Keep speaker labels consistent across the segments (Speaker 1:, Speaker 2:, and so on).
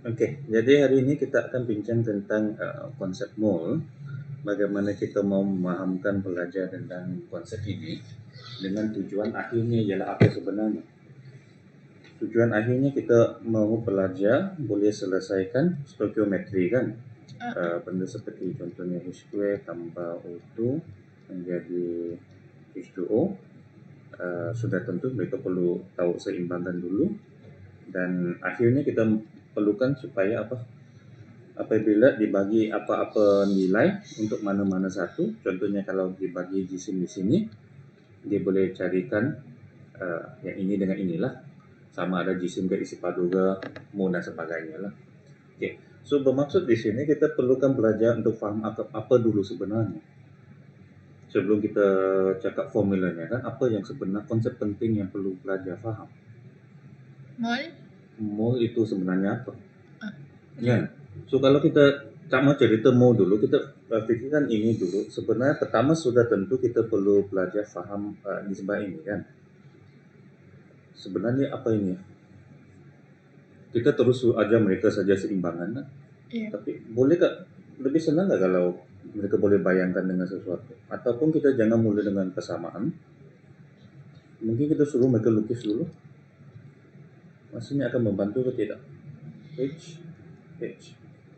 Speaker 1: Oke, jadi hari ini kita akan bincang tentang konsep mole. Bagaimana kita mau memahamkan pelajar tentang konsep ini dengan tujuan akhirnya ialah apa sebenarnya. Tujuan akhirnya kita mau pelajar boleh selesaikan stoikiometri kan. Benda seperti contohnya H2 tambah O2 menjadi H2O. Sudah tentu mereka perlu tahu seimbangan dulu, dan akhirnya kita perlukan supaya apa, apabila dibagi apa-apa nilai untuk mana-mana satu, contohnya kalau dibagi jisim di sini, dia boleh carikan yang ini dengan inilah, sama ada jisim ke isi padu ke mol dan sebagainya lah. Okay. So bermaksud di sini kita perlukan belajar untuk faham apa dulu sebenarnya. Sebelum kita cakap formulanya kan, apa yang sebenarnya konsep penting yang perlu belajar faham. Mol itu sebenarnya apa? Ya. So kalau kita sama cerita mol dulu, kita fikirkan ini dulu. Sebenarnya pertama sudah tentu kita perlu belajar faham nisbah ini kan. Sebenarnya apa ini? Kita terus ajar mereka saja seimbangan kan?
Speaker 2: Yeah.
Speaker 1: Tapi bolehkah lebih senang nggak kalau mereka boleh bayangkan dengan sesuatu? Ataupun kita jangan mulai dengan persamaan. Mungkin kita suruh mereka lukis dulu. Maksudnya akan membantu atau tidak? H,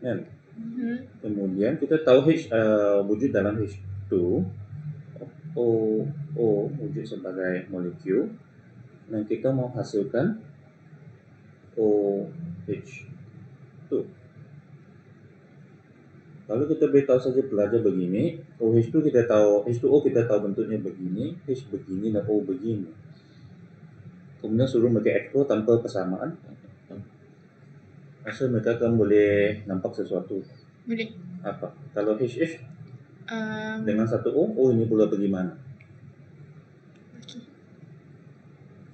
Speaker 1: kan? Kemudian kita tahu H wujud dalam H2, O wujud sebagai molekul, dan kita mau hasilkan OH2. Kalau kita beritahu saja pelajar begini, OH2 kita tahu, H2O kita tahu bentuknya begini, H begini dan O begini. Kemudian suruh mereka explore tanpa persamaan, asal mereka akan boleh nampak sesuatu.
Speaker 2: Boleh.
Speaker 1: Apa? Kalau HH dengan satu O ini pula bagaimana?
Speaker 2: Okay.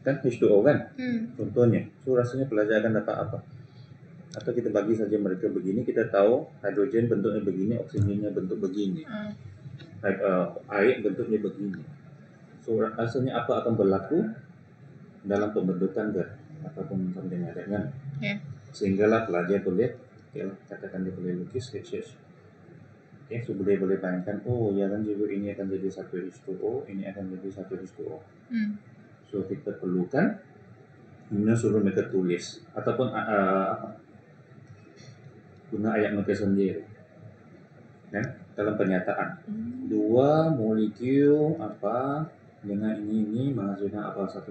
Speaker 1: Kan H2O kan? Contohnya, so rasanya pelajar akan dapat apa? Atau kita bagi saja mereka begini, kita tahu hidrogen bentuknya begini, oksigennya bentuk begini, air bentuknya begini. So rasanya apa akan berlaku dalam pembentukan gas ataupun something like that kan?
Speaker 2: Yeah.
Speaker 1: Sehinggalah pelajar boleh, katakan dia boleh lukis HH. Okay, so boleh bayangkan, oh ya kan juga ini akan jadi satu H2O, ini akan jadi satu H2O. So kita perlukan, kemudian suruh mereka tulis ataupun guna ayat mereka sendiri. Kan? Dalam pernyataan, dua molekul apa dengan ini menghasilkan apa satu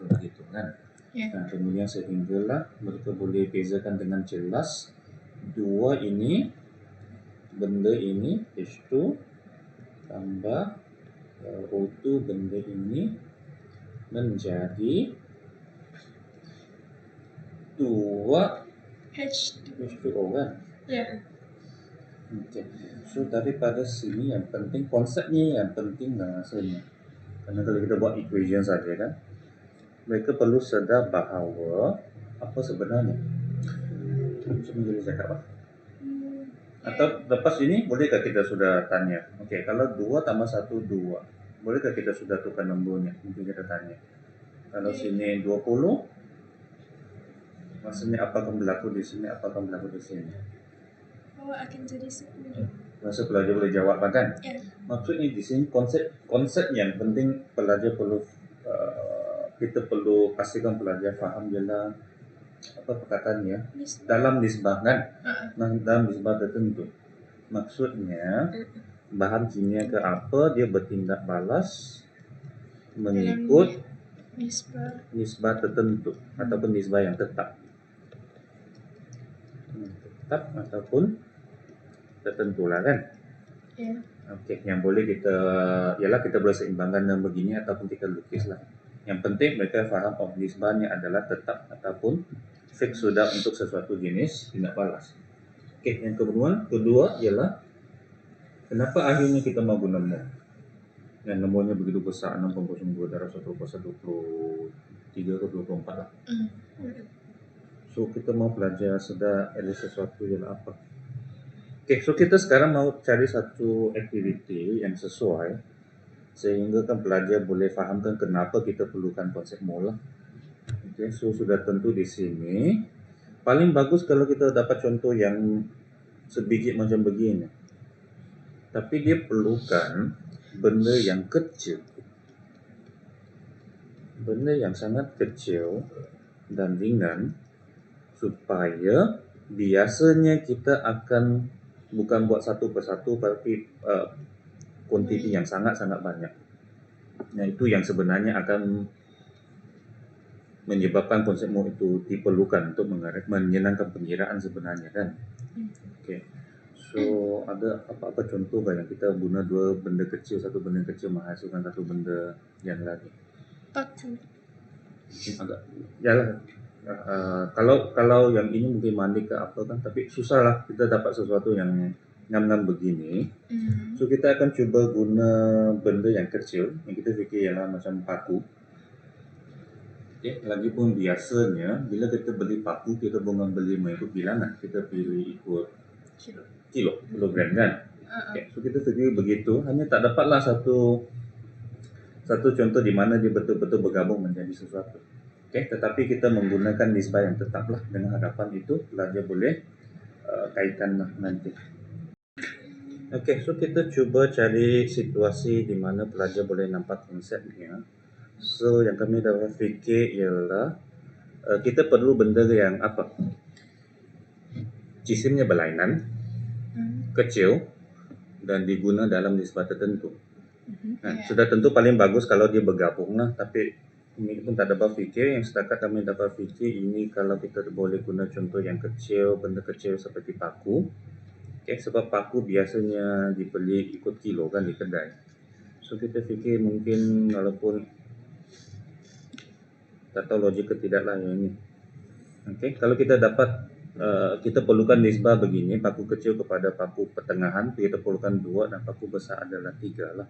Speaker 1: begitu kan?
Speaker 2: Yeah.
Speaker 1: Nah, kemudian sehinggalah mereka boleh bezakan dengan jelas dua ini, benda ini H2 tambah O2 benda ini menjadi dua H2O kan?
Speaker 2: Yeah.
Speaker 1: Okay. So daripada sini yang penting konsepnya yang penting rasanya. Karena kalau kita buat equation saja kan, mereka perlu sedar bahawa apa sebenarnya. Macam boleh cakap apa? Atau lepas ini bolehkah kita sudah tanya? Okay, kalau 2 tambah 1 2, bolehkah kita sudah tukar nombornya? Mungkin kita tanya. Kalau sini 20, maksudnya apa akan berlaku di sini, apa akan berlaku di sini?
Speaker 2: Akan jadi 10.
Speaker 1: Masa pelajar boleh jawab kan?
Speaker 2: Yeah.
Speaker 1: Maksudnya di sini konsep yang penting pelajar perlu kita perlu pastikan pelajar faham ialah apa perkataannya dalam nisbah kan? Dalam nisbah tertentu. Maksudnya bahan kimia ke apa dia bertindak balas mengikut nisbah tertentu ataupun nisbah yang tetap ataupun tertentu lah kan?
Speaker 2: Yeah.
Speaker 1: Okey, yang boleh kita ialah kita boleh seimbangkan dengan begini ataupun kita lukis lah. Yang penting mereka faham nisbahnya adalah tetap ataupun fix sudah untuk sesuatu jenis tindak balas. Okey, yang kedua ialah kenapa akhirnya kita mau guna mol? Yang nomornya begitu besar 6,02 darab 1,23 ke 24 lah. So kita mau belajar sedar ada sesuatu ialah apa? Okay, so kita sekarang mau cari satu aktiviti yang sesuai sehingga kan pelajar boleh fahamkan kenapa kita perlukan konsep mol. Okay, so sudah tentu di sini paling bagus kalau kita dapat contoh yang sebiji macam begini. Tapi dia perlukan benda yang kecil. Benda yang sangat kecil dan ringan supaya biasanya kita akan bukan buat satu persatu tapi kuantiti yang sangat-sangat banyak. Nah, itu yang sebenarnya akan menyebabkan konsep MOL itu diperlukan untuk menyenangkan pengiraan sebenarnya kan. Okay. So ada apa-apa contoh yang kita guna dua benda kecil, satu benda kecil menghasilkan satu benda yang lagi.
Speaker 2: Paku.
Speaker 1: Agak yalah. Kalau yang ini mungkin mandi ke apa kan, tapi susah lah kita dapat sesuatu yang ngam-ngam begini. So kita akan cuba guna benda yang kecil yang kita fikir ialah macam paku. Okay. Lagipun biasanya bila kita beli paku, kita bukan beli mengikut bilangan, kita pilih ikut kilogram kan. Okay. So kita fikir begitu, hanya tak dapatlah satu contoh di mana dia betul-betul bergabung menjadi sesuatu. Okay. Tetapi kita menggunakan nisbah yang tetaplah dengan harapan itu pelajar boleh kaitkan nanti. Okay, so kita cuba cari situasi di mana pelajar boleh nampak konsepnya. So yang kami dapat fikir ialah kita perlu benda yang apa? Jisimnya berlainan, kecil dan diguna dalam nisbah tertentu. Sudah tentu paling bagus kalau dia bergabung lah, tapi ini pun tak dapat fikir. Yang setakat kami dapat fikir ini kalau kita boleh guna contoh yang kecil, benda kecil seperti paku. Okay, sebab paku biasanya dibeli ikut kilo kan di kedai. So kita fikir mungkin walaupun tak tahu logik ke tidak lah yang ini. Okay, kalau kita dapat kita perlukan nisbah begini, paku kecil kepada paku pertengahan, kita perlukan 2 dan paku besar adalah 3 lah.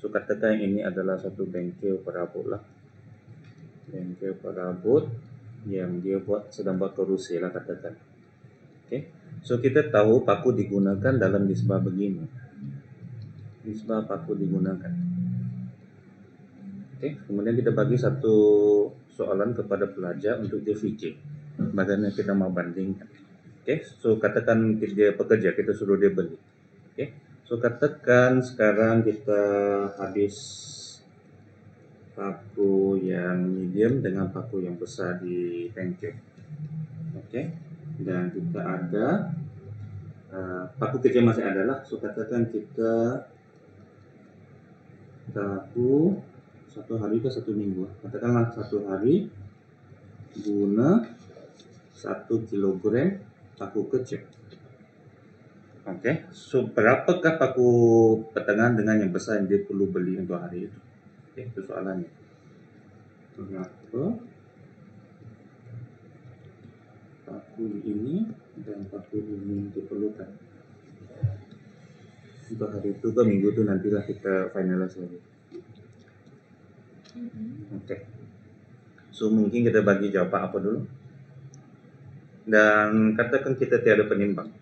Speaker 1: So katakan ini adalah satu bengkel perabot lah. Bengkel perabot yang dia sedang buat kerusi lah katakan. Okay. So kita tahu paku digunakan dalam nisbah begini. Nisbah paku digunakan. Okay. Kemudian kita bagi satu soalan kepada pelajar untuk dia fikir bagaimana kita mau bandingkan. Okay. So katakan dia pekerja, kita suruh dia beli. Okay. So katakan sekarang kita habis paku yang medium dengan paku yang besar di bengkel. Okay. Dan kita ada paku kecil masih ada lah. So katakan kita tahu satu hari ke satu minggu. Katakanlah satu hari guna 1 kilogram paku kecil. Okay. So berapakah paku pertengahan dengan yang besar yang dia perlu beli untuk hari itu? Okay, itu soalannya. Berapa paku ini dan paku ini diperlukan untuk hari itu ke minggu itu, nantilah kita finalize lagi. Okay. So mungkin kita bagi jawapan apa dulu. Dan katakan kita tiada penimbang.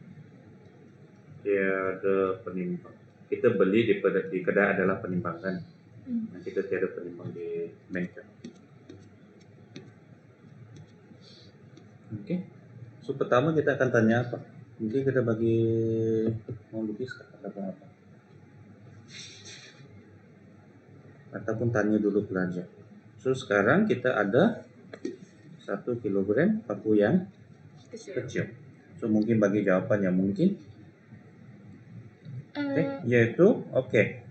Speaker 1: Tiada penimbang. Kita beli di kedai adalah penimbang kan. Dan kita tiada penimbang di bengkel. Okay. So pertama kita akan tanya apa? Mungkin kita bagi mau lukis atau apa? Ataupun tanya dulu pelajar. So sekarang kita ada 1 kilogram paku yang kecil. So mungkin bagi jawapan yang mungkin yaitu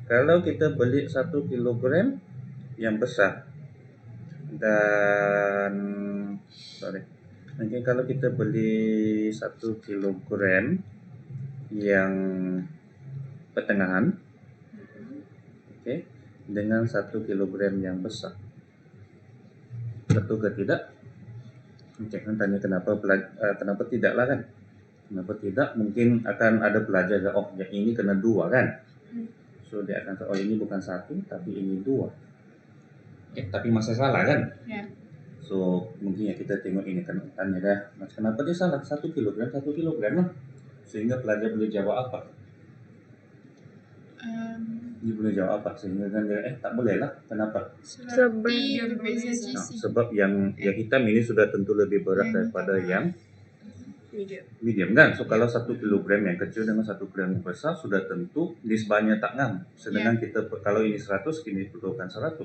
Speaker 1: kalau kita beli 1 kilogram yang besar dan mungkin kalau kita beli 1 kilogram yang pertengahan dengan 1 kilogram yang besar, betul ke tidak? Kan tanya kenapa tidak lah kan? Kenapa tidak? Mungkin akan ada pelajar yang ini kena 2 kan? So dia akan ini bukan 1 tapi ini 2. Tapi masa salah kan? So mungkin kita tengok ini kan tanya dah, kenapa dia salah? 1 kilogram lah. Sehingga pelajar boleh jawab apa? Dia boleh jawab apa? Sehingga kan dia tak boleh lah. Kenapa?
Speaker 2: Sebab
Speaker 1: Sebab yang hitam ini sudah tentu lebih berat daripada yang
Speaker 2: Medium.
Speaker 1: medium kan. So kalau 1 kilogram yang kecil dengan 1 gram yang besar sudah tentu nisbahnya tak ngam. Sedangkan kita kalau ini 100, kini perlukan 100.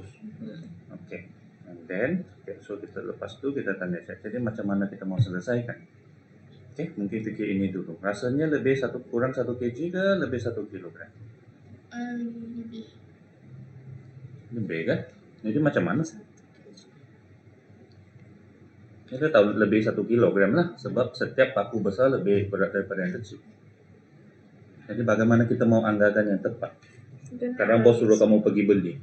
Speaker 1: Oke. And then, so kita lepas tu kita tanda check. Jadi macam mana kita mau selesaikan? Oke, mungkin fikir ini dulu. Rasanya lebih kurang 1 kg ke lebih 1 kilogram?
Speaker 2: Lebih.
Speaker 1: Lebih kan? Jadi macam mana? Kita tahu lebih 1 kilogram lah, sebab setiap paku besar lebih berat daripada yang kecil. Jadi bagaimana kita mau anggarkan yang tepat? Kadang bos suruh kamu pergi beli.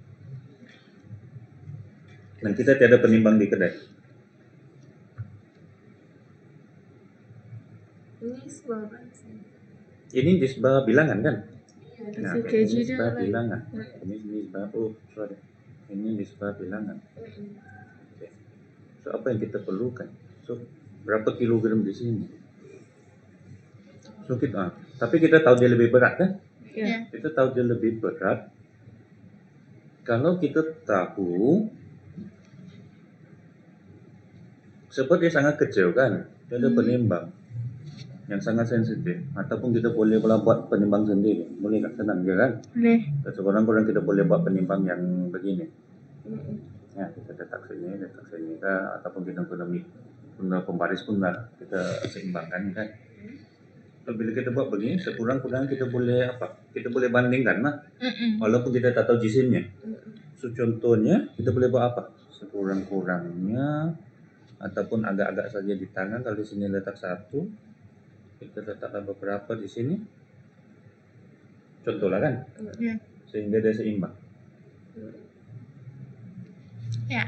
Speaker 1: Dan kita tiada penimbang di kedai. Ini nisbah bilangan kan? Nah, ini nisbah bilangan. Ini nisbah, ini nisbah bilangan. Okay. So apa yang kita perlukan? So berapa kilogram di sini? So tapi kita tahu dia lebih berat kan?
Speaker 2: Ya.
Speaker 1: Kita tahu dia lebih berat. Kalau kita tahu sebab dia sangat kecil kan, dia ada penimbang yang sangat sensitif, ataupun kita boleh buat penimbang sendiri, boleh tak? Senang je kan?
Speaker 2: Boleh.
Speaker 1: Seorang-orang kita boleh buat penimbang yang begini. Ya, kita letak sini kan, ataupun kita guna pembaris pun lah, kita seimbangkan kan. So, bila kita buat begini, sekurang-kurangnya kita boleh apa? Kita boleh bandingkan lah, walaupun kita tak tahu jisimnya. So contohnya kita boleh buat apa? Sekurang-kurangnya ataupun agak-agak saja di tangan. Kalau di sini letak 1, kita letakkan beberapa di sini. Contohlah kan?
Speaker 2: Ya.
Speaker 1: Sehingga dia seimbang.
Speaker 2: Ya.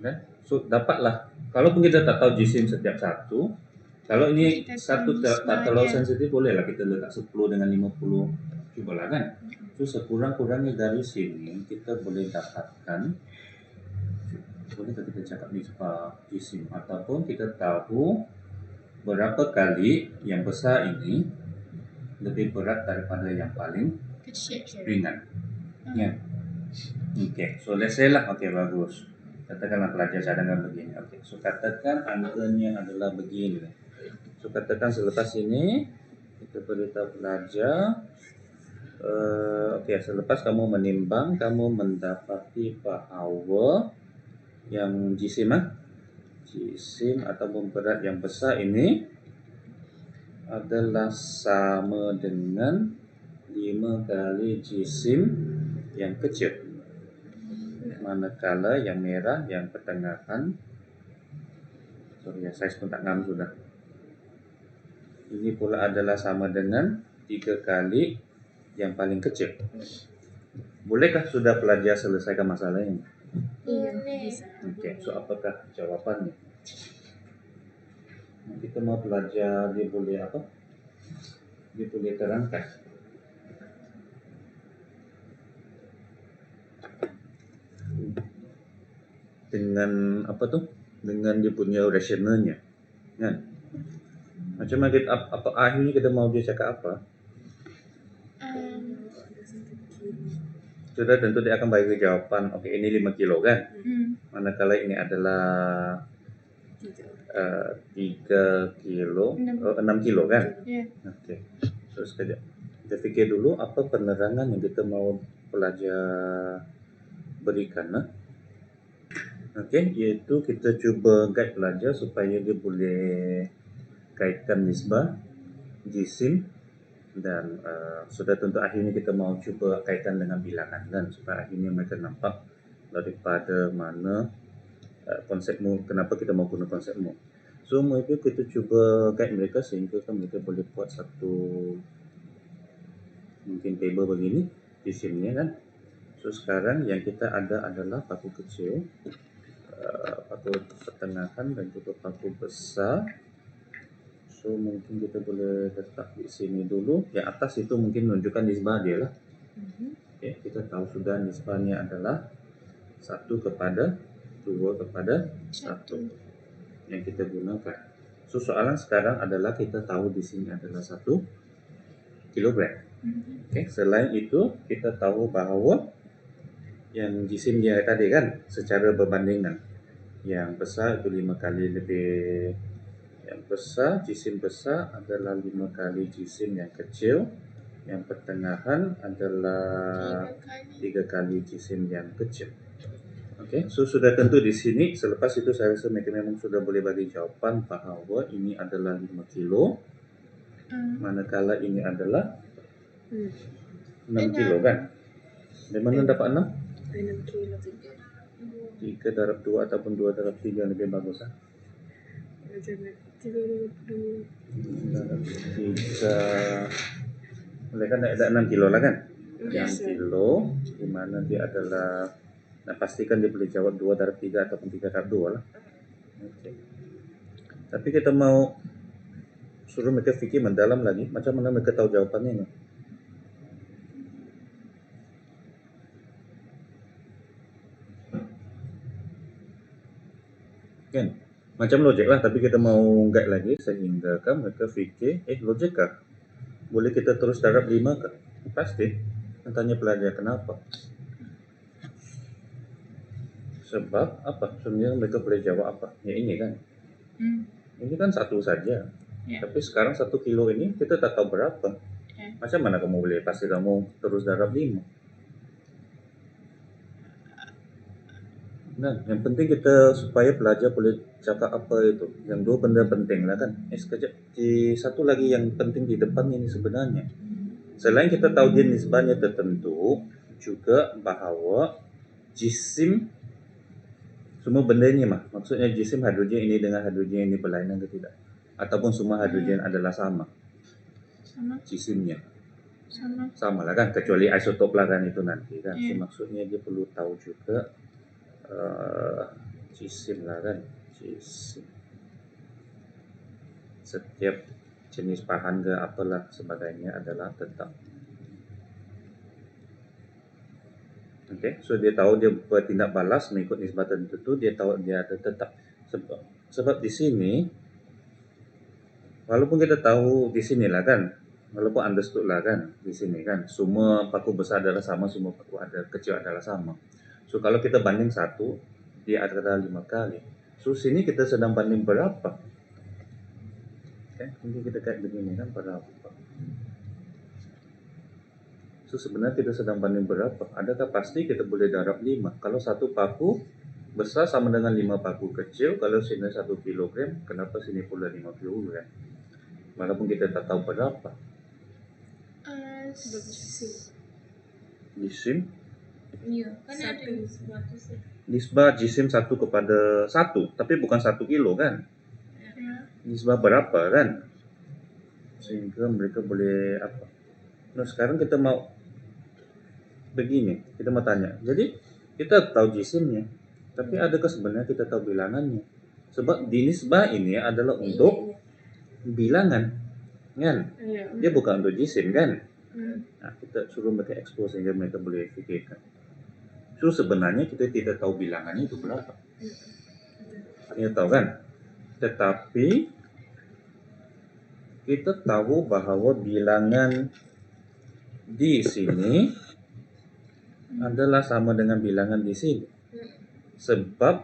Speaker 1: Kan? So dapatlah. Kalaupun kita tak tahu jisim setiap satu, kalau ini satu tak terlalu sensitif, bolehlah kita letak 10 dengan 50. Cubalah kan? So sekurang-kurangnya dari sini kita boleh dapatkan, boleh kita cakap nisbah jisim, ataupun kita tahu berapa kali yang besar ini lebih berat daripada yang paling
Speaker 2: Kecil.
Speaker 1: ringan. Ya. Okay, so let's say lah, okay, bagus. Katakanlah pelajar cadangan begini. Okay, so katakan angkanya adalah begini. So katakan selepas ini kita beritahu pelajar, okay, selepas kamu menimbang, kamu mendapati bahawa yang jisim atau berat yang besar ini adalah sama dengan 5 kali jisim yang kecil. Manakala yang merah, yang pertengahan, size pun tak ngam sudah. Ini pula adalah sama dengan 3 kali yang paling kecil. Bolehkah sudah pelajar selesaikan masalah ini?
Speaker 2: Bisa.
Speaker 1: Okey, so apakah jawapannya? Kita mau belajar, dia boleh apa? Dia boleh terangkan. Dengan apa tu? Dengan dia punya rasionalnya. Kan? Macam mana kita, apa akhirnya kita mau dia cakap apa? Sudah tentu dia akan bagi jawapan, okey ini 5 kilo kan? Manakala ini adalah 3 kilo, 6 kilo kan?
Speaker 2: Ya.
Speaker 1: Okey. So sekejap. Kita fikir dulu apa penerangan yang kita mau pelajar berikan. Okey, iaitu kita cuba guide pelajar supaya dia boleh kaitkan nisbah, jisim, dan sudah tentu akhirnya kita mau cuba kaitkan dengan bilangan kan, supaya akhirnya mereka nampak daripada mana konsep mu, kenapa kita mau guna konsep mu. So mereka kita cuba guide mereka sehingga kan mereka boleh buat satu mungkin table begini jisimnya kan. So sekarang yang kita ada adalah paku kecil, paku pertengahan dan juga paku besar. So mungkin kita boleh letak di sini dulu. Yang atas itu mungkin menunjukkan nisbah dia lah. Okay, kita tahu sudah nisbahnya adalah 1 kepada 2 kepada 1 yang kita gunakan. So soalan sekarang adalah kita tahu di sini adalah 1 kilogram. Okay, selain itu kita tahu bahawa yang jisim dia tadi kan secara berbandingan yang besar itu 5 kali lebih Yang besar, jisim besar adalah 5 kali jisim yang kecil. Yang pertengahan adalah 3 kali jisim yang kecil. Okey, so sudah tentu di sini. Selepas itu saya rasa mereka memang sudah boleh bagi jawapan bahawa ini adalah 5 kilo, manakala ini adalah 6 kilo kan? Dari mana dapat 6?
Speaker 3: 6 kilo.
Speaker 1: 3 darab 2 ataupun 2 darab 3 lebih bagus lah.
Speaker 3: Jangan 32.
Speaker 1: Darab 3, boleh kan ada 6 kilo lah kan? 6 kilo, di mana dia adalah, nah pastikan dia boleh jawab 2 darab 3 ataupun 3 darab 2 lah. Okay. Tapi kita mau suruh mereka fikir mendalam lagi, macam mana mereka tahu jawapannya ni? Kan? Macam logik lah, tapi kita mau guide lagi sehingga kan mereka fikir, logik kah? Boleh kita terus darab 5 kah? Pasti. Tanya pelajar kenapa? Sebab apa? Sebenarnya mereka boleh jawab apa? Ya ini kan. Ini kan satu saja. Tapi sekarang 1 kilo ini kita tak tahu berapa. Macam mana kamu boleh pasti kamu terus darab 5? Nah, yang penting kita supaya pelajar boleh cakap apa itu. Yang dua benda penting lah kan. Sekejap. Satu lagi yang penting di depan ini sebenarnya. Selain kita tahu dia nisbahnya tertentu, juga bahawa jisim semua benda ini maksudnya jisim hidrogen ini dengan hidrogen ini berlainan ke tidak? Ataupun semua hidrogen adalah sama?
Speaker 2: Sama.
Speaker 1: Jisimnya?
Speaker 2: Sama.
Speaker 1: Sama lah kan, kecuali isotop lah kan itu nanti kan. So, maksudnya dia perlu tahu juga jisim lah kan, jisim. Setiap jenis bahan ke apalah sebagainya adalah tetap. Okay, so dia tahu dia bertindak balas mengikut nisbah tertentu, dia tahu dia ada tetap. Sebab di sini, walaupun kita tahu di sini lah kan, walaupun understood lah kan di sini kan, semua paku besar adalah sama, semua paku kecil adalah sama. So kalau kita banding 1, dia adalah 5 kali. So sini kita sedang banding berapa? Okay, nanti kita kayak begini kan, berapa? So sebenarnya kita sedang banding berapa? Adakah pasti kita boleh darab 5? Kalau satu paku besar sama dengan 5 paku kecil, kalau sini 1 kilogram, kenapa sini pula 5 kilogram? Walaupun kita tak tahu berapa. Jisim?
Speaker 2: Ya, kan ada nisbah tu sih.
Speaker 1: Nisbah jisim 1 kepada 1, tapi bukan 1 kilo kan? Nisbah berapa kan? Sehingga mereka boleh apa? Nah sekarang kita mau begini, kita mau tanya. Jadi kita tahu jisimnya, tapi adakah sebenarnya kita tahu bilangannya? Sebab di nisbah ini adalah untuk bilangan, kan? Dia bukan untuk jisim kan? Nah, kita suruh mereka expose sehingga mereka boleh fikirkan. So sebenarnya kita tidak tahu bilangannya itu berapa. Kita tahu kan? Tetapi kita tahu bahawa bilangan di sini adalah sama dengan bilangan di sini. Sebab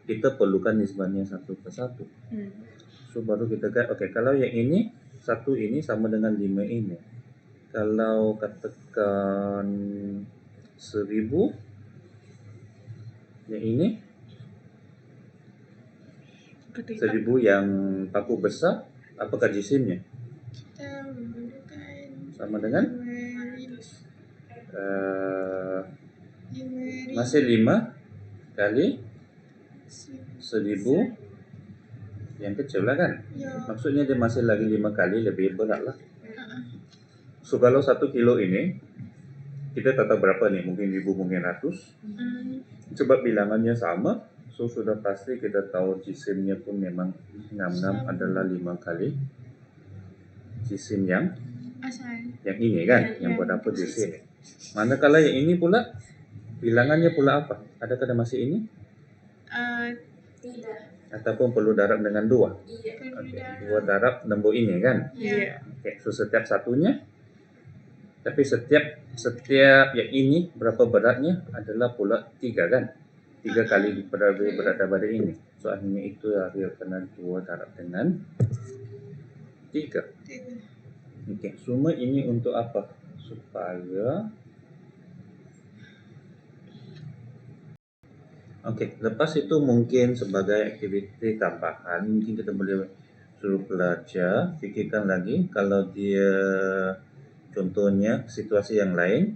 Speaker 1: kita perlukan nisbahnya 1 ke 1. So baru kita kata, okay, kalau yang ini 1 ini sama dengan 5 ini. Kalau katakan 1000, yang ini 1000 yang paku besar, apakah jisimnya?
Speaker 2: Kita menggunakan
Speaker 1: Sama dengan
Speaker 2: 5.000
Speaker 1: masih 5 kali 1000 yang kecil lah kan?
Speaker 2: Ya.
Speaker 1: Maksudnya dia masih lagi 5 kali lebih berat lah. So kalau 1 kilo ini kita tak tahu berapa nih, mungkin 1000, mungkin ratus. Sebab bilangannya sama, so sudah pasti kita tahu jisimnya pun memang 66 adalah 5 kali jisim yang ini kan, yang berapa di sini. Manakala yang ini pula bilangannya pula apa? Adakah ada masih ini?
Speaker 2: Tidak.
Speaker 1: Ataupun perlu darab dengan 2?
Speaker 2: Iya.
Speaker 1: Okay. 2 darab nombor ini kan?
Speaker 2: Iya.
Speaker 1: Okay. So setiap satunya, tapi setiap yang ini berapa beratnya adalah pula 3 kan? 3 kali berat daripada ini. So akhirnya itu dia kena 2 darab dengan 3.
Speaker 2: 3.
Speaker 1: Okey, semua ini untuk apa? Supaya lepas itu mungkin sebagai aktiviti tambahan, mungkin kita boleh suruh pelajar fikirkan lagi kalau dia contohnya situasi yang lain,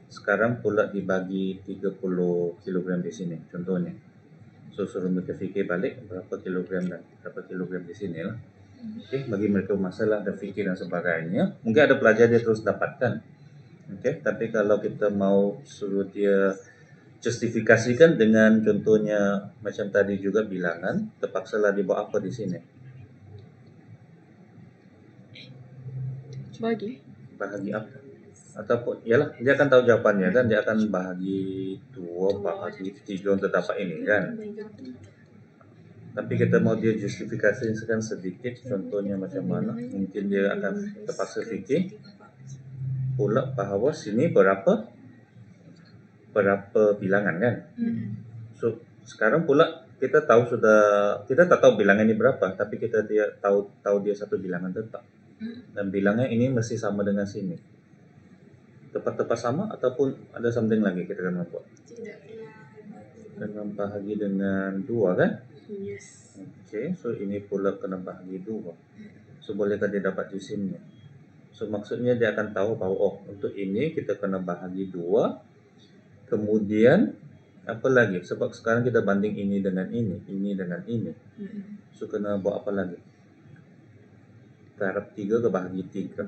Speaker 1: sekarang pula dibagi 30 kilogram di sini contohnya. So suruh mereka fikir balik berapa kilogram dan berapa kilogram di sini lah. Okey, bagi mereka masalah dan fikir dan sebagainya. Mungkin ada pelajar dia terus dapatkan. Okey, tapi kalau kita mau suruh dia justifikasikan dengan contohnya macam tadi juga bilangan, terpaksalah dia buat apa di sini? Bahagi apa? Ataupun yalah dia akan tahu jawapannya kan, dia akan bahagi 2 bahagi 3 untuk dapat ini kan. Tapi kita mau dia justifikasikan sedikit contohnya macam mana, mungkin dia akan terpaksa fikir pula bahawa sini berapa bilangan kan. So sekarang pula kita tahu kita tak tahu bilangan ini berapa, tapi kita dia tahu dia satu bilangan tetap. Dan bilangnya ini mesti sama dengan sini. Tepat-tepat sama ataupun ada something lagi kita kena buat. Kena bahagi dengan 2 kan?
Speaker 3: Yes.
Speaker 1: Okey, so ini pula kena bahagi 2. So bolehkah dia dapat jisimnya? So maksudnya dia akan tahu bahawa untuk ini kita kena bahagi 2. Kemudian apa lagi? Sebab sekarang kita banding ini dengan ini dengan ini. So kena buat apa lagi? Darab 3 ke bahagi 3.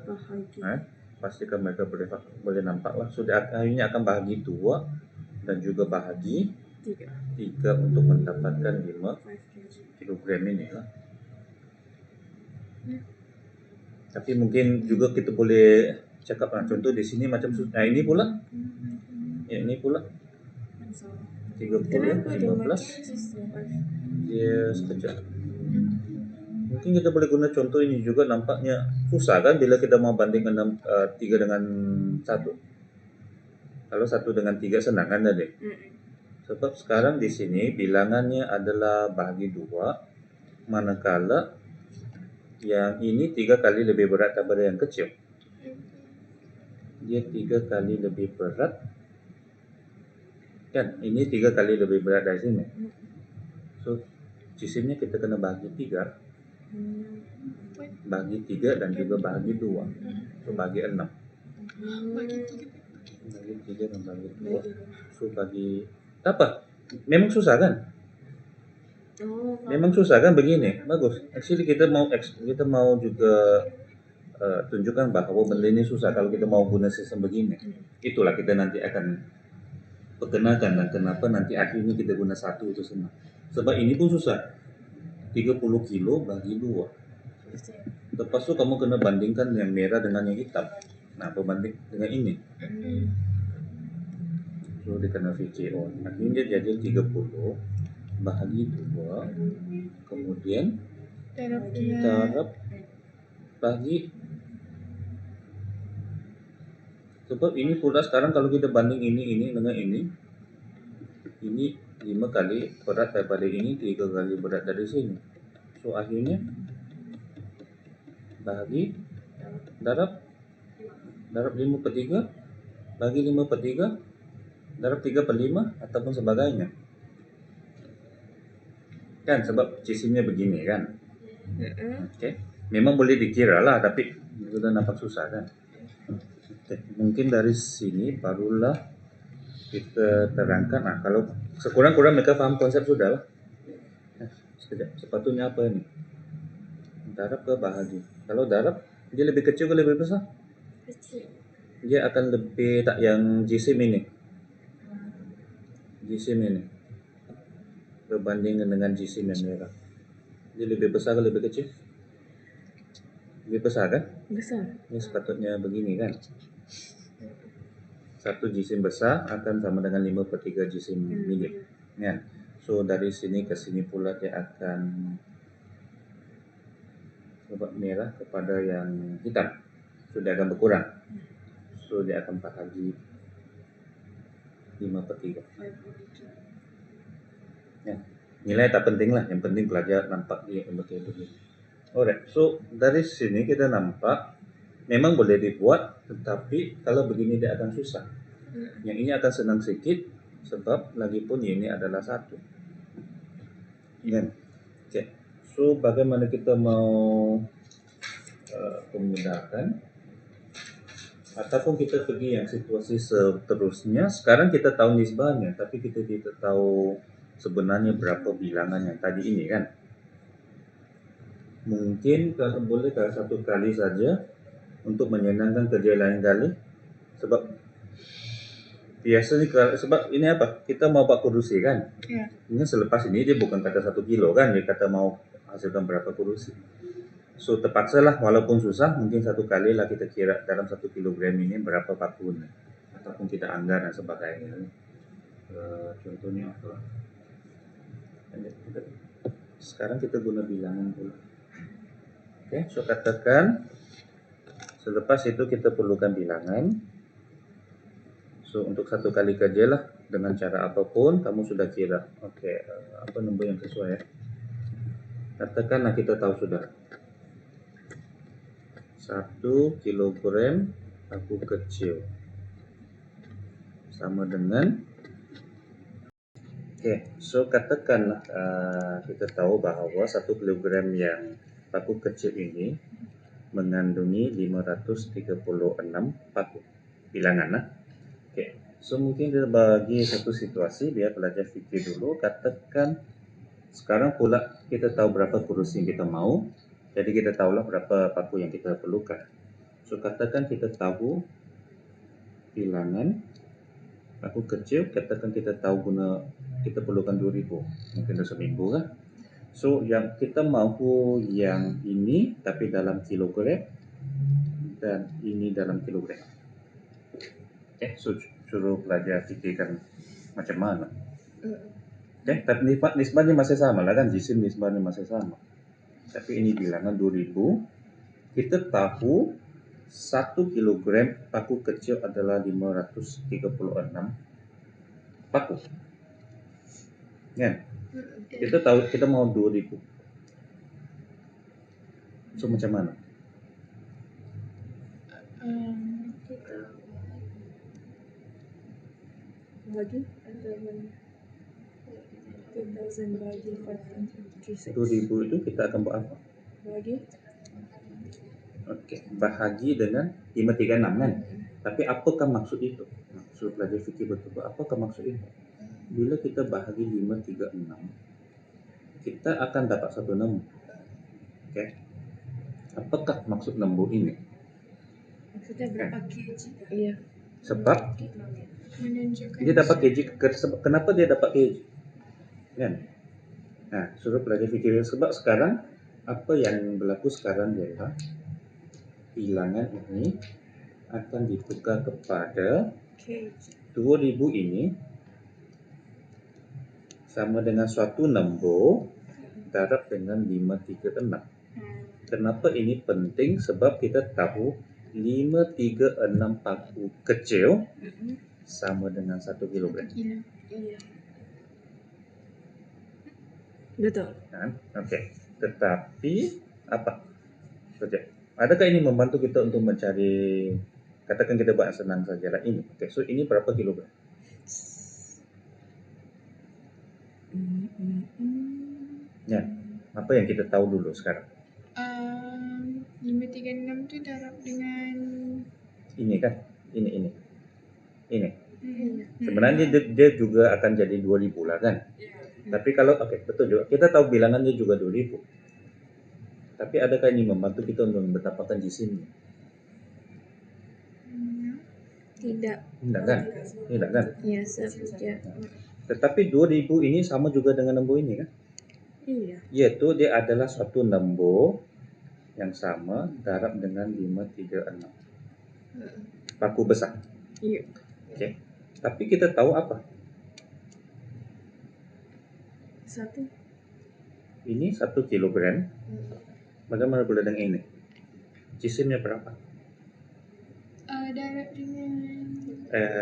Speaker 1: Pastikan mereka boleh nampak lah. So dia akhirnya akan bahagi 2 dan juga bahagi 3 untuk mendapatkan 5 kilogram ini lah. Tapi mungkin juga kita boleh cakap contoh di sini macam ini pula. Ya, ini pula 30, 15. Dia sekejap. Mungkin kita boleh guna contoh ini juga, nampaknya susah kan bila kita mau bandingkan 3 dengan 1. Kalau 1 dengan 3 senang kan tadi. Sebab sekarang di sini bilangannya adalah bahagi 2, manakala yang ini 3 kali lebih berat daripada yang kecil. Dia 3 kali lebih berat. Kan, ini 3 kali lebih berat dari sini. So, jisimnya kita kena bahagi 3. Bahagi 3 dan juga bahagi 2. So, bahagi 6.
Speaker 2: Bagi 3.
Speaker 1: Bagi 3 dan bagi 2. So, bagi apa? Memang susah kan? Memang susah kan begini. Bagus. Actually kita mau juga tunjukkan bahawa benda ini susah kalau kita mau guna sistem begini. Itulah kita nanti akan perkenalkan dan kenapa nanti akhirnya kita guna 1 itu senang. Sebab ini pun susah. 30 kilo bagi 2. Lepas tu kamu kena bandingkan yang merah dengan yang hitam. Nah, berbanding dengan ini. So dia kena fikir akhirnya jadi 30 bahagi 2, kemudian darab bagi. Sebab ini pula sekarang kalau kita banding ini dengan ini 5 kali berat daripada ini, 3 kali berat dari sini. So akhirnya bahagi darab 5/3 bagi 5/3 darab 3/5 ataupun sebagainya. Kan sebab jisimnya begini kan. Okey. Memang boleh dikira lah tapi sudah nampak susah kan. Okay. Mungkin dari sini barulah kita terangkan. Nah, kalau sekurang-kurang mereka faham konsep sudah lah. Sekejap, sepatutnya apa ini? Darab ke bahagi. Kalau darab dia lebih kecil ke lebih besar?
Speaker 3: Kecil.
Speaker 1: Dia akan lebih tak yang jisim ini. Berbanding dengan jisim yang merah. Dia lebih besar ke lebih kecil? Lebih besar kan?
Speaker 3: Besar.
Speaker 1: Ini sepatutnya begini kan? 1 jisim besar akan sama dengan 5/3 jisim minim. Kan? So dari sini ke sini pula dia akan berubah merah kepada yang hitam. So dia akan berkurang. So dia akan bahagi 5/3. Ya. Nilai tak penting lah, yang penting pelajar nampak dia betul begini. Alright, so dari sini kita nampak memang boleh dibuat, tetapi kalau begini dia akan susah. Yang ini akan senang sedikit sebab lagipun ini adalah satu. Kan? Okay. So bagaimana kita mau memudahkan ataupun kita pergi yang situasi seterusnya. Sekarang kita tahu nisbahnya, tapi kita tidak tahu sebenarnya berapa bilangan yang tadi ini kan. Mungkin kalau boleh kalau satu kali saja untuk menyenangkan kerja lain kali, sebab biasanya sebab ini apa, kita mau buat kursi kan.
Speaker 2: Ya.
Speaker 1: Ini selepas ini dia bukan kata 1 kilo kan, dia kata mau hasilkan berapa kursi. So terpaksa lah walaupun susah, mungkin satu kali lah kita kira dalam 1 kilogram ini berapa pakunya, ataupun kita anggar dan sebagainya. Contohnya apa? Sekarang kita guna bilangan dulu. Oke, so katakan selepas itu kita perlukan bilangan. So untuk satu kali kerja lah dengan cara apapun kamu sudah kira. Oke, apa nombor yang sesuai ya? Katakanlah kita tahu sudah 1 kilogram paku kecil sama dengan so katakanlah kita tahu bahawa 1 kilogram yang paku kecil ini mengandungi 536 paku bilangan lah. So mungkin kita bagi satu situasi biar pelajar fikir dulu. Katakan sekarang pula kita tahu berapa kursi yang kita mau, jadi kita tahulah berapa paku yang kita perlukan. So katakan kita tahu bilangan paku kecil, katakan kita tahu kita perlukan 2000, mungkin dah seminggu kan. So yang kita mahu yang ini tapi dalam kilogram dan ini dalam kilogram. So suruh pelajar fikirkan macam mana. Tapi nisbahnya masih sama lah kan, jisim nisbahnya masih sama. Tapi ini bilangan 2000. Kita tahu 1 kilogram paku kecil adalah 536 paku. Ya. Kita tahu kita mau 2000. So macam mana?
Speaker 3: Kita bagi atau 2000 bagi 536.
Speaker 1: 2000 itu kita akan buat apa?
Speaker 3: Bagi.
Speaker 1: Okey, bahagi dengan 536 kan? Tapi apakah maksud itu? Maksud pelajar fikir betul, apakah maksud itu? Bila kita bahagi 536, kita akan dapat satu nombor. Okey. Apakah maksud nombor ini?
Speaker 3: Maksudnya berapa kg? Iya.
Speaker 1: Sebab
Speaker 2: Menunjukkan
Speaker 1: dia dapat kg. Kenapa dia dapat kg? Kan? Nah, suruh pelajar fikir sebab sekarang apa yang berlaku sekarang ialah bilangan ini akan ditukar kepada
Speaker 3: kg.
Speaker 1: 2000 ini sama dengan suatu nombor darab dengan 536. Kenapa ini penting? Sebab kita tahu 536 paku kecil sama dengan 1 kilogram.
Speaker 2: Kilo.
Speaker 3: Iya. Betul.
Speaker 1: Kan? Okey. Tetapi apa? Sekejap. Adakah ini membantu kita untuk mencari, katakan kita buat senang sajalah ini. Okey, so ini berapa kilogram? Ya. Apa yang kita tahu dulu sekarang?
Speaker 2: 536 tu darab dengan
Speaker 1: Ini kan? Ini.
Speaker 3: Iya.
Speaker 1: Sebenarnya dia juga akan jadi 2000 lah kan? Tapi kalau betul juga. Kita tahu bilangannya juga 2000. Tapi adakah ini membantu kita untuk betapkan jisimnya?
Speaker 3: Tidak.
Speaker 1: Tidak kan?
Speaker 3: Iya, saja.
Speaker 1: Tetapi 2000 ini sama juga dengan nombor ini kan?
Speaker 3: Iya.
Speaker 1: Yaitu dia adalah suatu nombor yang sama darab dengan 536. Paku besar.
Speaker 3: Iya.
Speaker 1: Okey. Tapi kita tahu apa?
Speaker 3: Satu.
Speaker 1: Ini 1 kilogram. Bagaimana pula dengan ini? Jisimnya berapa?
Speaker 2: darab dengan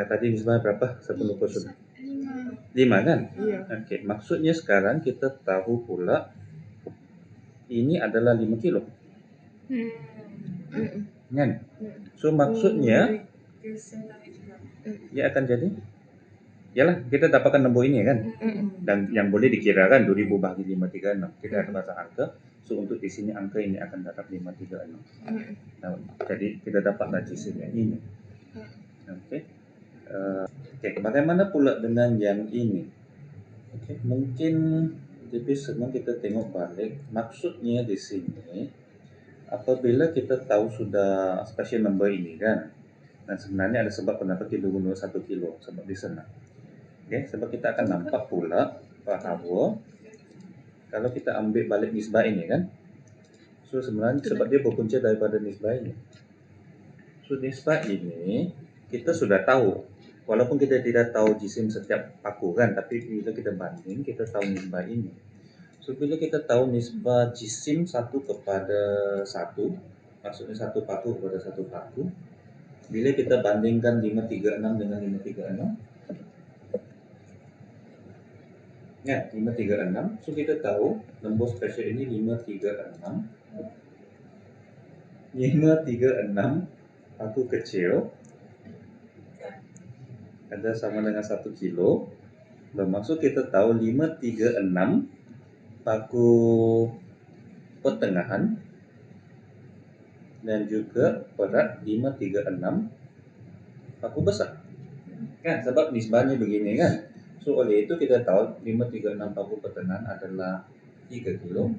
Speaker 1: Tadi nisbah berapa? Saya pun lupa sudah.
Speaker 2: 5
Speaker 1: 5 kan?
Speaker 2: Iya.
Speaker 1: Oke, maksudnya sekarang kita tahu pula ini adalah 5 kilo. Kan? So maksudnya dia akan jadi yalah kita dapatkan nombor ini kan, dan yang boleh dikira kan 2000 bahagi 536 kita ada pasang angka. So untuk di sini angka ini akan dapat 536. Nah, jadi kita dapatlah jisim yang ini. Oke. Oke, bagaimana pula dengan yang ini? Oke, mungkin tapi senang kita tengok balik. Maksudnya di sini apabila kita tahu sudah special number ini kan, dan sebenarnya ada sebab kenapa kita guna 1 kilo sebab di sana. Oke, sebab kita akan nampak pula bahwa kalau kita ambil balik nisbah ini kan, so sebenarnya sebab dia berpunca daripada nisbah ini. So nisbah ini kita sudah tahu, walaupun kita tidak tahu jisim setiap paku kan, tapi bila kita banding kita tahu nisbah ini. So bila kita tahu nisbah jisim 1 kepada 1, maksudnya 1 paku kepada 1 paku, bila kita bandingkan 536 dengan 536, ya 536, so kita tahu nombor spesial ini 536 paku kecil ada sama dengan 1 kilo. Bermaksud kita tahu 536 paku pertengahan dan juga berat 536 paku besar. Kan sebab nisbahnya begini kan. So oleh itu kita tahu 536 paku pertengahan adalah 3 kilo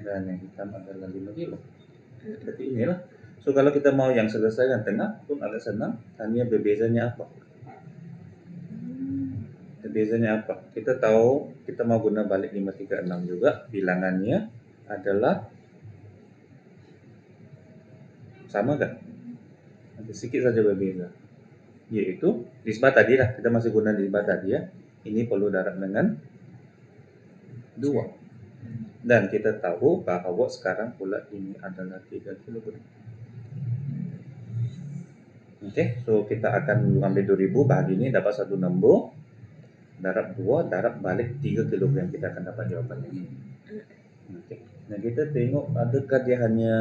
Speaker 1: dan yang hitam adalah 5 kilo. Seperti inilah. So kalau kita mau yang selesai yang tengah pun agak senang, hanya berbezanya apa? Berbezanya apa? Kita tahu kita mau guna balik 536 juga, bilangannya adalah sama kan? Ada sedikit saja berbeza. Yaitu nisbah tadi lah, kita masih guna nisbah tadi ya. Ini perlu darab dengan 2. Dan kita tahu bahwa sekarang pula ini adalah 3 kg. Oke, so kita akan ambil 2000 bahagi ini dapat satu nombor, darab 2, darab balik 3 kg, kita akan dapat jawabannya ini. Oke. Nah kita tengok adakah dia hanya,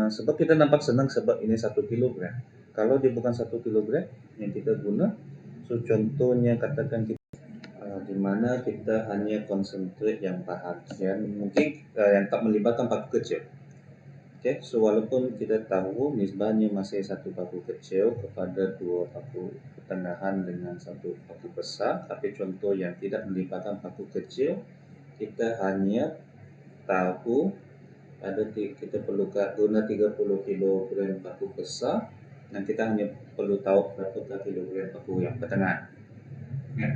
Speaker 1: sebab kita nampak senang sebab ini 1 kg. Kalau dia bukan 1 kg yang kita guna, so contohnya katakan kita di mana kita hanya konsentrate yang bahagian mungkin yang tak melibatkan paku kecil. Oke, so walaupun kita tahu nisbahnya masih 1 paku kecil kepada 2 paku pertengahan dengan 1 paku besar, tapi contoh yang tidak melibatkan paku kecil, kita hanya tahu kita perlu guna 30 kg paku besar dan kita hanya perlu tahu berapa kilogram paku yang pertengahan. Ya.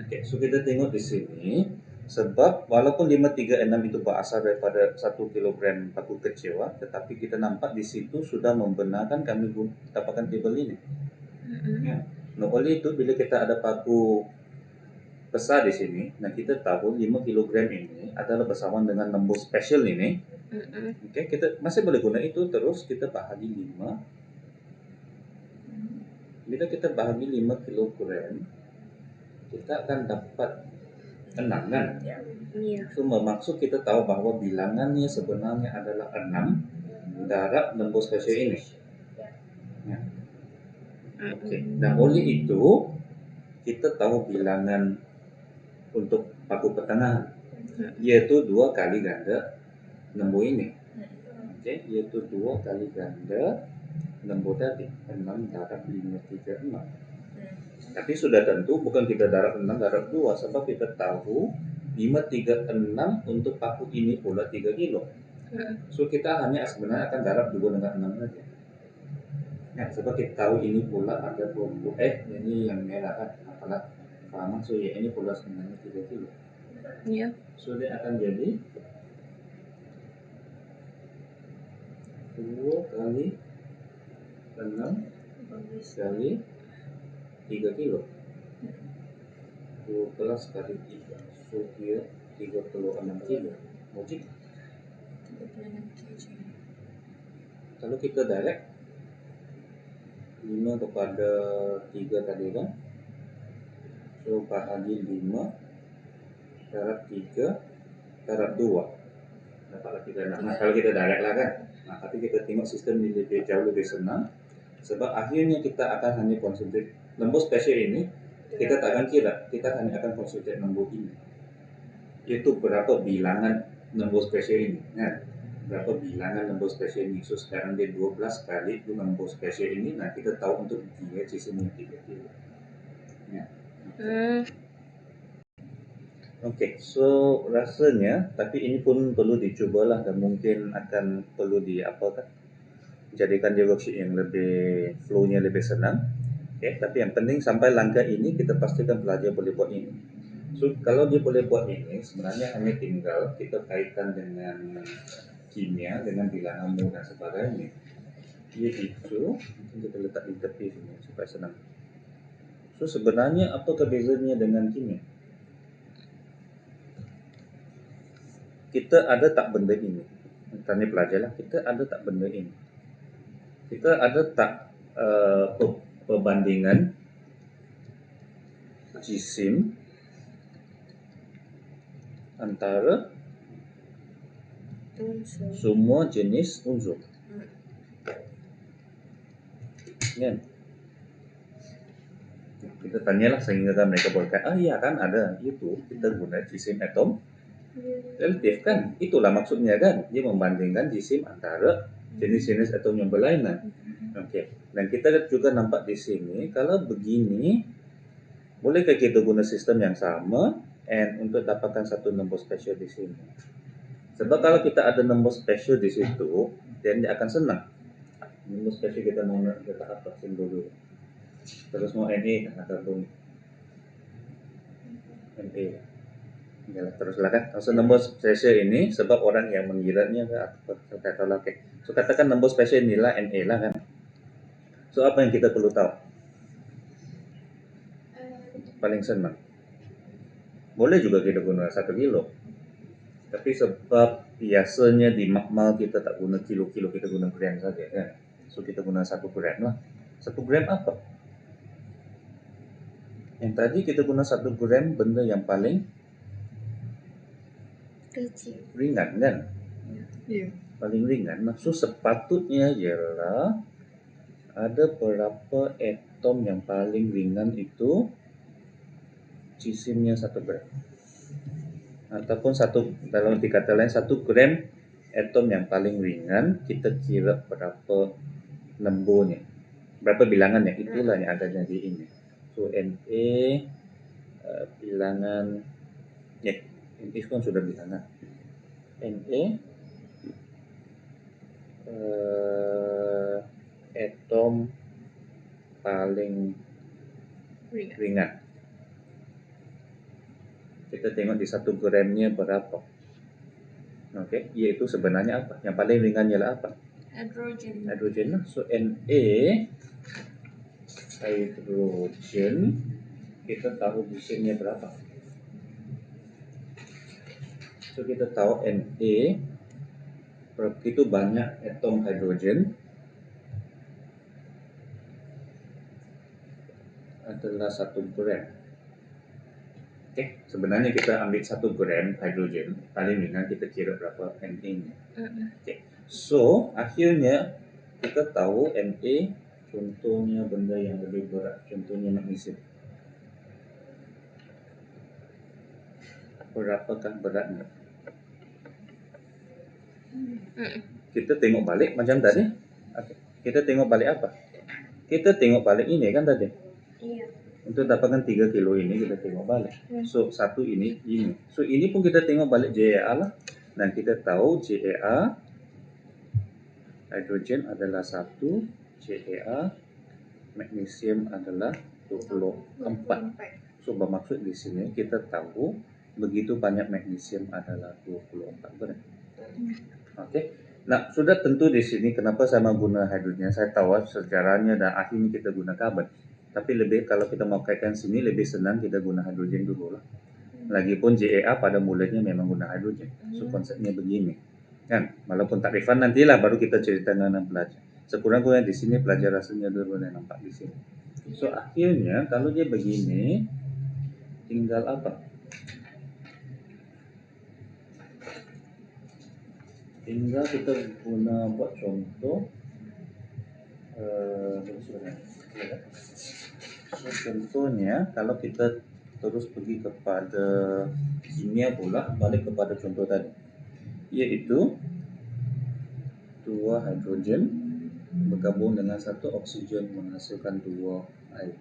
Speaker 1: Okay. So kita tengok di sini sebab walaupun 536 itu berasal daripada 1 kg paku kecil, tetapi kita nampak di situ sudah membenarkan kami dapatkan tabel ini. Ya. Nah, oleh itu bila kita ada paku besar di sini, nah kita tahu 5 kg ini adalah bersamaan dengan nombor spesial ini. Oke, kita masih boleh guna itu terus kita bahagi 5. Bila kita bahagi 5 kg, kita akan dapat 6 kan?
Speaker 3: Iya.
Speaker 1: So bermaksud kita tahu bahwa bilangannya sebenarnya adalah 6 darab nombor spesial ini. Ya. Oke. Dan oleh itu kita tahu bilangan untuk paku pertengahan yaitu 2 kali ganda nombor ini. Oke, yaitu 2 kali ganda nombor tadi 6 darab 536. Tapi sudah tentu bukan kita darab 6 darab 2 sebab kita tahu 536 untuk paku ini pula 3 kilo. So kita hanya sebenarnya akan darab 2 dengan 6 saja. Ya, sebab kita tahu ini pula ada 20 ini yang merah kan, apalah paham, so ya ini pula sebenarnya 3 kilo.
Speaker 3: Iya.
Speaker 1: So dia akan jadi 2 kali 6 kali 3 kilo. 12 kali 3, so dia 36 kilo. Logik.
Speaker 2: 36 kg.
Speaker 1: Kalau kita direct 5 kepada 3 tadi kan, So bahagi 5 darab 3 darab 2 dapatlah 36. Nah, kalau kita direct lah kan. Nah, tapi kita tengok sistem ini jauh lebih senang sebab akhirnya kita akan hanya konsentrate nombor spesial ini. Kita tak akan kira, kita hanya akan konsentrate nombor ini. Itu berapa bilangan nombor spesial ini, kan? Berapa bilangan nombor spesial ini. So sekarang dia 12 kali itu nombor spesial ini. Nah, kita tahu untuk dia sistem yang 3 kilo. Ya. Okey, so rasanya tapi ini pun perlu dicubalah dan mungkin akan perlu jadikan dia worksheet yang lebih flow-nya lebih senang. Okey, tapi yang penting sampai langkah ini kita pastikan pelajar boleh buat ini. So kalau dia boleh buat ini, sebenarnya hanya tinggal kita kaitkan dengan kimia, dengan bilangan mol dan sebagainya. Iaitu kita letak di tepi sini supaya senang. So sebenarnya apa perbezaannya dengan kimia? Kita ada tak benda ini? Tanya pelajar lah, kita ada tak benda ini? Kita ada tak perbandingan jisim antara
Speaker 3: Unsur.
Speaker 1: semua jenis unsur? Kan? Kita tanyalah sehingga kan mereka berkata, iya kan ada, itu kita guna jisim atom relatif kan, itulah maksudnya kan, dia membandingkan jisim antara jenis-jenis atom yang berlainan. Okey, dan kita juga nampak di sini kalau begini, bolehkah kita guna sistem yang sama and untuk dapatkan satu nombor spesial di sini? Sebab kalau kita ada nombor spesial di situ, dan dia akan senang. Nombor spesial kita mau letak apa simbol dulu. Terus mau NA ataupun NA. Yalah, teruslah kan. So nombor spesial ini sebab orang yang mengiranya kata lah. Okay. So katakan nombor spesial inilah NA lah kan. So apa yang kita perlu tahu? Paling senang. Boleh juga kita guna 1 kilo. Tapi sebab biasanya di makmal kita tak guna kilo-kilo, kita guna gram saja kan. So kita guna 1 gram lah. 1 gram apa? Yang tadi kita guna 1 gram benda yang paling
Speaker 3: Kecil.
Speaker 1: ringan kan?
Speaker 3: Ya.
Speaker 1: Paling ringan. Nah, so sepatutnya ialah ada berapa atom yang paling ringan itu jisimnya 1 gram. Ataupun dalam arti kata lain 1 gram atom yang paling ringan, kita kira berapa lemburnya, berapa bilangannya, itulah yang adanya di ini. So Na bilangan ini kan sudah bilangan Na atom paling ringan. Kita tengok di 1 gramnya berapa. Okey, iaitu sebenarnya apa? Yang paling ringan ialah apa?
Speaker 2: Hidrogen.
Speaker 1: Hidrogen lah. So Na hidrogen kita tahu jisimnya berapa. So kita tahu Na begitu banyak atom hidrogen adalah 1 gram. Okey, sebenarnya kita ambil 1 gram hidrogen paling ringan, kita kira berapa Na-nya. Okey. So, akhirnya kita tahu Na contohnya benda yang lebih berat, contohnya magnesium. Berapakah beratnya? Kita tengok balik macam tadi. Okay. Kita tengok balik apa? Kita tengok balik ini kan tadi.
Speaker 3: Iya.
Speaker 1: Untuk dapatkan 3 kilo ini kita tengok balik. So satu ini. So ini pun kita tengok balik JA lah. Dan kita tahu JA hidrogen adalah 1, JA magnesium adalah 24. So bermaksud di sini kita tahu begitu banyak magnesium adalah 24 gram. Okey. Nah, sudah tentu di sini kenapa saya menggunakan hidrogen. Saya tahu sejarahnya dan akhirnya kita guna karbon. Tapi lebih kalau kita mau kaitkan sini lebih senang kita guna hidrogen dulu lah. Lagipun JA pada mulanya memang guna hidrogen. So konsepnya begini. Kan? Walaupun tak refund nantilah baru kita ceritakan dengan pelajar. Sekurang-kurangnya di sini pelajar rasanya dulu boleh nampak di sini. So akhirnya kalau dia begini, tinggal apa? Tinggal kita guna buat contoh. So, contohnya kalau kita terus pergi kepada kimia pula, balik kepada contoh tadi, iaitu 2 hidrogen bergabung dengan 1 oksigen menghasilkan 2 air.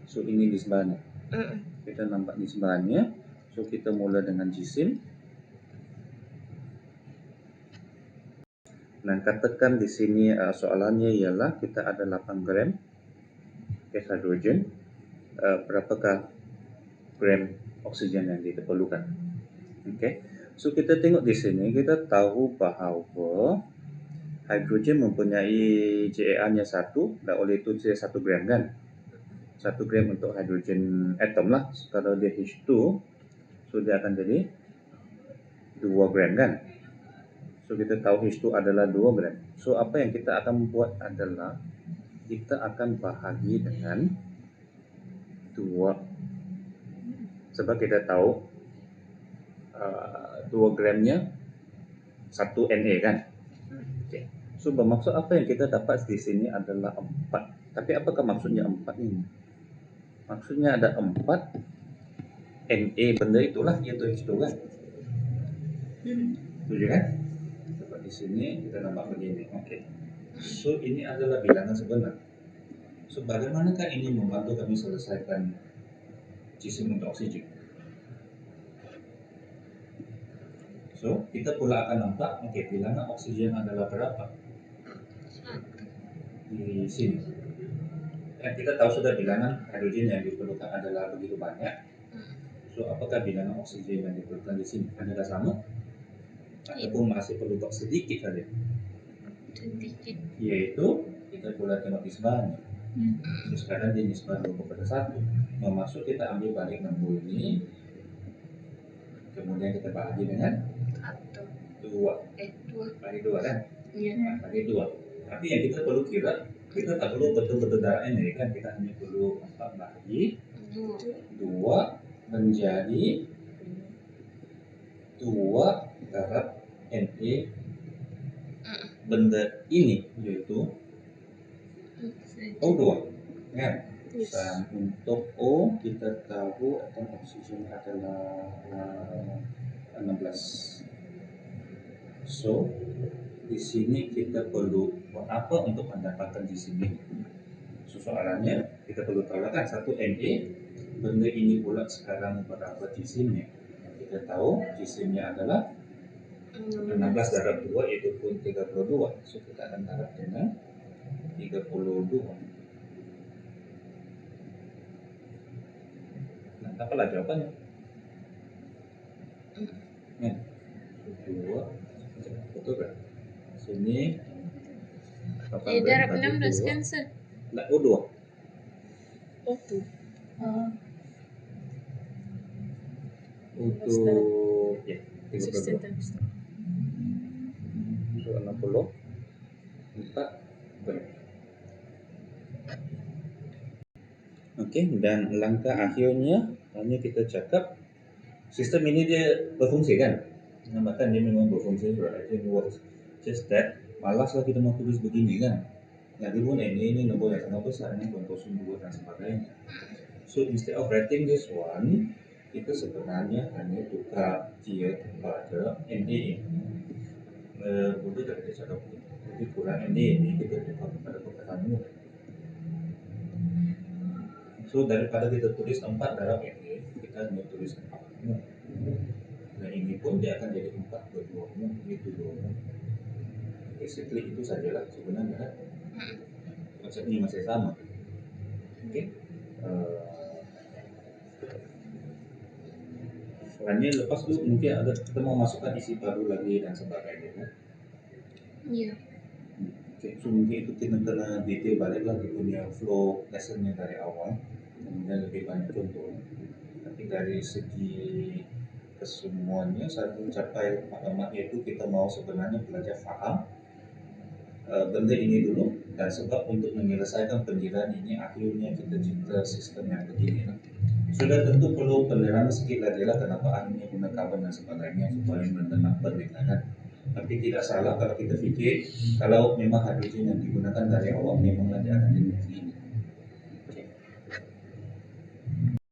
Speaker 1: So ini nisbahnya. Kita nampak nisbahnya. So kita mula dengan jisim. Dan katakan di sini soalannya ialah kita ada 8 gram gas hidrogen. Berapakah gram oksigen yang kita perlukan? Okay. So kita tengok di sini, kita tahu bahawa hidrogen mempunyai JAR-nya 1 dan oleh itu dia 1 gram kan? 1 gram untuk hidrogen atom lah. Kalau dia H2, so dia akan jadi 2 gram kan? So kita tahu H2 adalah 2 gram. So apa yang kita akan buat adalah kita akan bahagi dengan 2. Sebab kita tahu 2 gramnya 1 Na kan? Okay. So bermaksud apa yang kita dapat di sini adalah 4. Tapi apakah maksudnya 4 ini? Maksudnya ada 4 Na benda itulah, iaitu H2 kan? Setuju kan? Sebab di sini kita nampak begini. Okay. So ini adalah bilangan sebenar. So bagaimanakah ini membantu kami selesaikan jisim untuk oksigen? So kita pula akan nampak, okay, bilangan oksigen adalah berapa di sini. Dan kita tahu sudah bilangan hidrogen yang diperlukan adalah begitu banyak. So apakah bilangan oksigen yang diperlukan di sini? Adakah sama? Ataupun masih perlu buat sedikit saja?
Speaker 2: Sedikit.
Speaker 1: Yaitu kita pula tengok nisbahnya. So sekarang dia nisbah 2/1. Maksud kita ambil balik 60 ini, kemudian kita bahagi dengan 2. Bagi 2 kan?
Speaker 2: Iya.
Speaker 1: Bagi 2. Tapi yang kita perlu kira, kita tak perlu betul-betul darah ini kan? Kita hanya perlu 4 bagi 2 menjadi 2 darab Na benda ini, yaitu O2 kan? Dan untuk O kita tahu atom oksigen adalah 16. So di sini kita perlu buat apa untuk mendapatkan jisim ini? So soalannya kita perlu tahu kan 1 Na, benda ini pula sekarang berapa jisimnya? Kita tahu jisimnya adalah 16 darab 2 itu pun 32. So kita akan darab dengan 32. Nah, apalah jawabannya? Nah, 2 betul kan? Sini
Speaker 2: Darab 16 kan, Sir?
Speaker 1: Nah, O2.
Speaker 3: O2.
Speaker 1: Untuk ya,
Speaker 3: 16
Speaker 1: 32.
Speaker 3: times 2.
Speaker 1: So 64 gram. Okey, dan langkah akhirnya hanya kita cakap sistem ini dia berfungsi kan? Nampak dia memang berfungsi, right? It works. Just that malaslah kita mau tulis begini kan? Lagipun ini nombor yang sangat besar, ini contoh sumber dan sebagainya. So instead of writing this one, kita sebenarnya hanya tukar dia kepada Na ini. Boleh tak kita cakap begini? Jadi kurang Na ini kita tukar kepada perkataan mula. So daripada kita tulis 4 darab Na, kita hanya tulis 4 mol. Dan ini pun dia akan jadi 4/2 mol, itu 2 mol. Basically itu sajalah sebenarnya. Konsepnya masih sama. Okey. Hanya lepas tu mungkin ada kita mau masukkan isi baru lagi dan sebagainya.
Speaker 2: Iya.
Speaker 1: Okay, so mungkin itu kita kena detail balik lah kita punya flow lessonnya dari awal, kemudian lebih banyak contoh. Tapi dari segi kesemuanya saat mencapai maklumat itu kita mau sebenarnya belajar faham benda ini dulu, dan sebab untuk menyelesaikan penjelasan ini akhirnya kita cipta sistem yang begini lah. Sudah tentu perlu penerangan sedikit lagi lah kenapa akhirnya guna kabel dan sebagainya supaya mendenak kan. Tapi tidak salah kalau kita pikir kalau memang hidrogen yang digunakan dari awal memanglah dia akan